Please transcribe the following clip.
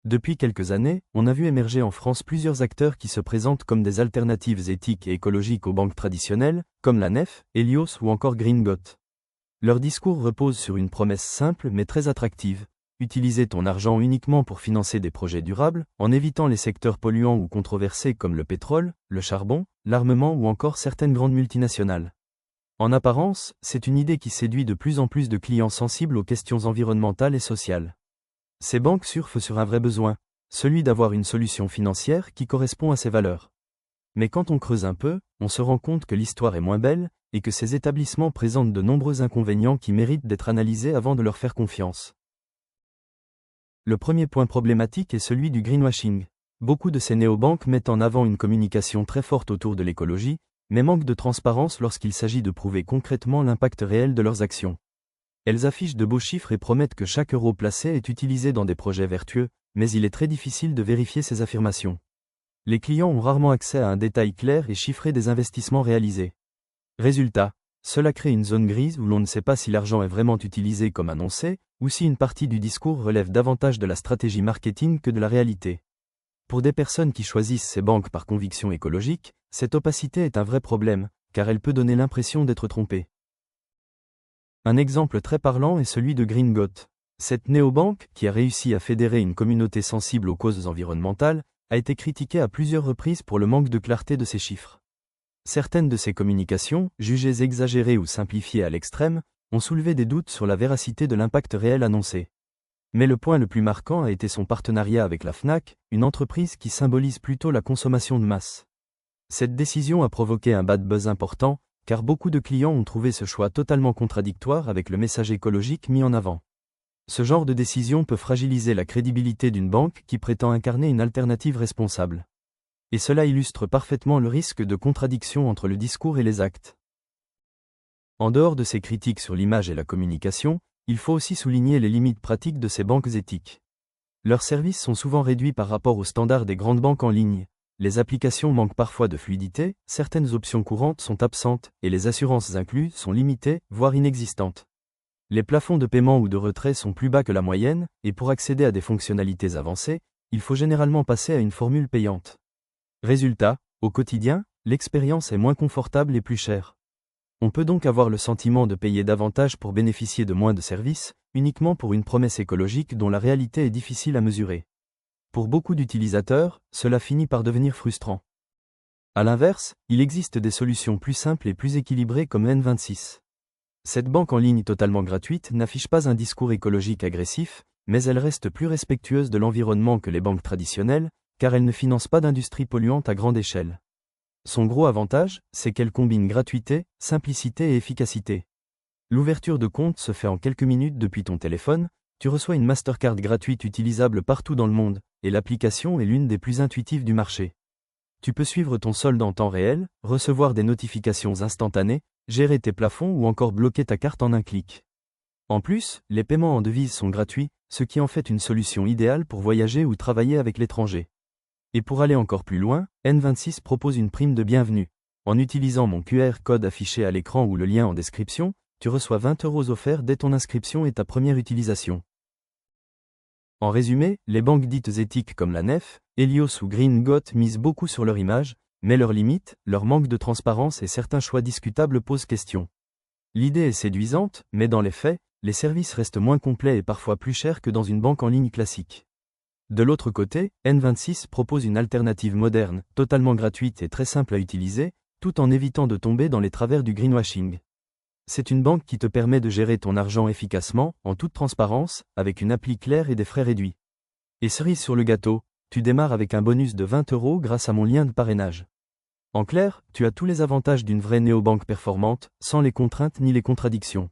Depuis quelques années, on a vu émerger en France plusieurs acteurs qui se présentent comme des alternatives éthiques et écologiques aux banques traditionnelles, comme la Nef, Helios ou encore Greengot. Leur discours repose sur une promesse simple mais très attractive: utiliser ton argent uniquement pour financer des projets durables, en évitant les secteurs polluants ou controversés comme le pétrole, le charbon, l'armement ou encore certaines grandes multinationales. En apparence, c'est une idée qui séduit de plus en plus de clients sensibles aux questions environnementales et sociales. Ces banques surfent sur un vrai besoin, celui d'avoir une solution financière qui correspond à ces valeurs. Mais quand on creuse un peu, on se rend compte que l'histoire est moins belle, et que ces établissements présentent de nombreux inconvénients qui méritent d'être analysés avant de leur faire confiance. Le premier point problématique est celui du greenwashing. Beaucoup de ces néobanques mettent en avant une communication très forte autour de l'écologie, mais manquent de transparence lorsqu'il s'agit de prouver concrètement l'impact réel de leurs actions. Elles affichent de beaux chiffres et promettent que chaque euro placé est utilisé dans des projets vertueux, mais il est très difficile de vérifier ces affirmations. Les clients ont rarement accès à un détail clair et chiffré des investissements réalisés. Résultat, cela crée une zone grise où l'on ne sait pas si l'argent est vraiment utilisé comme annoncé, ou si une partie du discours relève davantage de la stratégie marketing que de la réalité. Pour des personnes qui choisissent ces banques par conviction écologique, cette opacité est un vrai problème, car elle peut donner l'impression d'être trompée. Un exemple très parlant est celui de Greengot. Cette néobanque, qui a réussi à fédérer une communauté sensible aux causes environnementales, a été critiquée à plusieurs reprises pour le manque de clarté de ses chiffres. Certaines de ses communications, jugées exagérées ou simplifiées à l'extrême, ont soulevé des doutes sur la véracité de l'impact réel annoncé. Mais le point le plus marquant a été son partenariat avec la Fnac, une entreprise qui symbolise plutôt la consommation de masse. Cette décision a provoqué un bad buzz important, car beaucoup de clients ont trouvé ce choix totalement contradictoire avec le message écologique mis en avant. Ce genre de décision peut fragiliser la crédibilité d'une banque qui prétend incarner une alternative responsable. Et cela illustre parfaitement le risque de contradiction entre le discours et les actes. En dehors de ces critiques sur l'image et la communication, il faut aussi souligner les limites pratiques de ces banques éthiques. Leurs services sont souvent réduits par rapport aux standards des grandes banques en ligne. Les applications manquent parfois de fluidité, certaines options courantes sont absentes, et les assurances incluses sont limitées, voire inexistantes. Les plafonds de paiement ou de retrait sont plus bas que la moyenne, et pour accéder à des fonctionnalités avancées, il faut généralement passer à une formule payante. Résultat, au quotidien, l'expérience est moins confortable et plus chère. On peut donc avoir le sentiment de payer davantage pour bénéficier de moins de services, uniquement pour une promesse écologique dont la réalité est difficile à mesurer. Pour beaucoup d'utilisateurs, cela finit par devenir frustrant. A l'inverse, il existe des solutions plus simples et plus équilibrées comme N26. Cette banque en ligne totalement gratuite n'affiche pas un discours écologique agressif, mais elle reste plus respectueuse de l'environnement que les banques traditionnelles, car elle ne finance pas d'industrie polluante à grande échelle. Son gros avantage, c'est qu'elle combine gratuité, simplicité et efficacité. L'ouverture de compte se fait en quelques minutes depuis ton téléphone, tu reçois une Mastercard gratuite utilisable partout dans le monde, et l'application est l'une des plus intuitives du marché. Tu peux suivre ton solde en temps réel, recevoir des notifications instantanées, gérer tes plafonds ou encore bloquer ta carte en un clic. En plus, les paiements en devises sont gratuits, ce qui en fait une solution idéale pour voyager ou travailler avec l'étranger. Et pour aller encore plus loin, N26 propose une prime de bienvenue. En utilisant mon QR code affiché à l'écran ou le lien en description, tu reçois 20 € offerts dès ton inscription et ta première utilisation. En résumé, les banques dites éthiques comme la Nef, Helios ou Greengot misent beaucoup sur leur image, mais leurs limites, leur manque de transparence et certains choix discutables posent question. L'idée est séduisante, mais dans les faits, les services restent moins complets et parfois plus chers que dans une banque en ligne classique. De l'autre côté, N26 propose une alternative moderne, totalement gratuite et très simple à utiliser, tout en évitant de tomber dans les travers du greenwashing. C'est une banque qui te permet de gérer ton argent efficacement, en toute transparence, avec une appli claire et des frais réduits. Et cerise sur le gâteau, tu démarres avec un bonus de 20 € grâce à mon lien de parrainage. En clair, tu as tous les avantages d'une vraie néobanque performante, sans les contraintes ni les contradictions.